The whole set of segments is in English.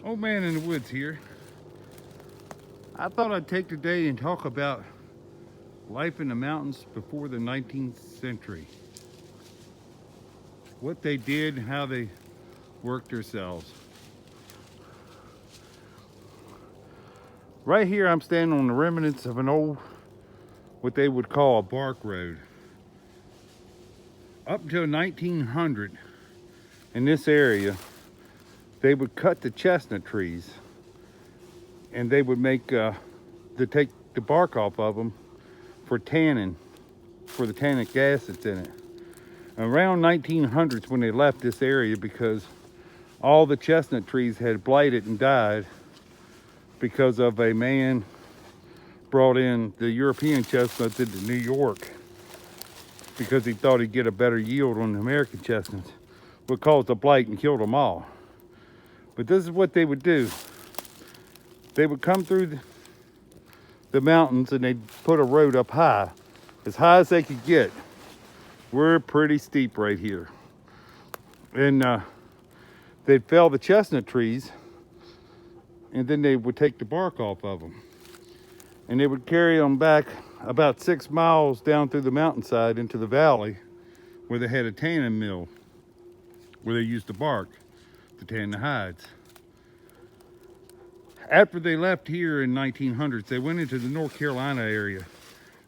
Old Man in the Woods here. I thought I'd take today and talk about life in the mountains before the 19th century. What they did, how they worked themselves. Right here I'm standing on the remnants of an old, what they would call a bark road. Up until 1900 in this area, they would cut the chestnut trees and they would make, to take the bark off of them for tannin, for the tannic acid that's in it. Around 1900s when they left this area because all the chestnut trees had blighted and died because of a man brought in the European chestnuts into New York because he thought he'd get a better yield on the American chestnuts, what caused the blight and killed them all. But this is what they would do. They would come through the mountains and they'd put a road up high as they could get. We're pretty steep right here. And they'd fell the chestnut trees and then they would take the bark off of them. And they would carry them back about 6 miles down through the mountainside into the valley where they had a tanning mill where they used the bark to tan the hides. After they left here in 1900s, they went into the North Carolina area.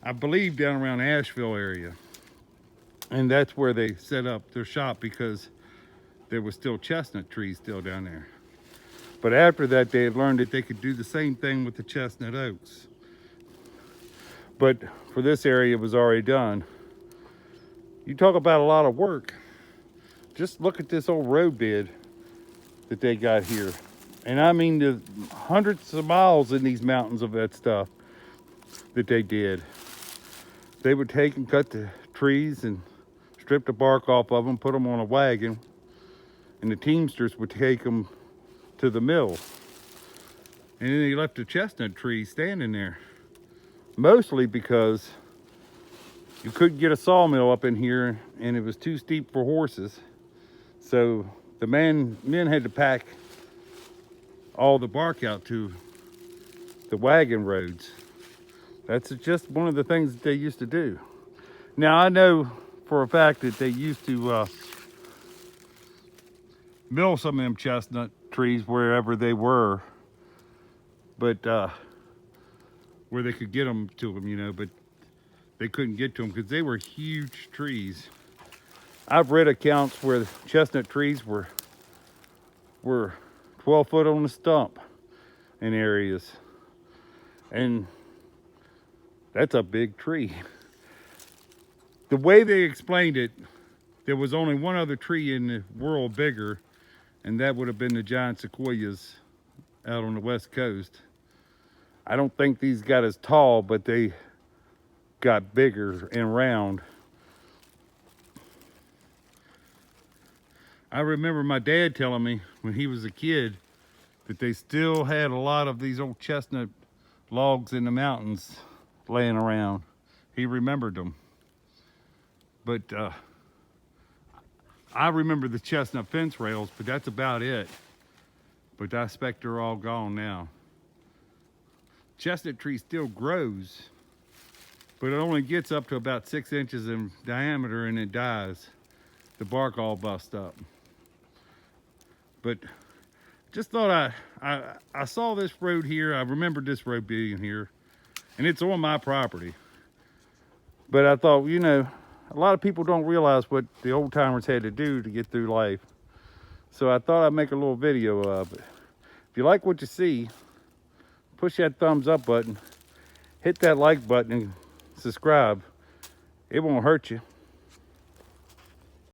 I believe down around Asheville area. And that's where they set up their shop because there was still chestnut trees still down there. But after that, they had learned that they could do the same thing with the chestnut oaks. But for this area, it was already done. You talk about a lot of work. Just look at this old road bed that they got here. And I mean the hundreds of miles in these mountains of that stuff that they did. They would take and cut the trees and strip the bark off of them, put them on a wagon, and the teamsters would take them to the mill. And then they left the chestnut trees standing there. Mostly because you couldn't get a sawmill up in here and it was too steep for horses. So the men had to pack all the bark out to the wagon roads. That's just one of the things that they used to do. Now I know for a fact that they used to mill some of them chestnut trees wherever they were, but where they could get them to them, you know, but they couldn't get to them because they were huge trees. I've read accounts where chestnut trees were 12 foot on the stump in areas. And that's a big tree. The way they explained it, there was only one other tree in the world bigger, and that would have been the giant sequoias out on the west coast. I don't think these got as tall, but they got bigger and round. I remember my dad telling me when he was a kid that they still had a lot of these old chestnut logs in the mountains laying around. He remembered them. But I remember the chestnut fence rails, but that's about it. But I expect they're all gone now. Chestnut tree still grows, but it only gets up to about 6 inches in diameter and it dies. The bark all busts up. But just thought I saw this road here. I remembered this road being here, and it's on my property. But I thought, you know, a lot of people don't realize what the old timers had to do to get through life. So I thought I'd make a little video of it. If you like what you see, push that thumbs up button, hit that like button, and subscribe. It won't hurt you.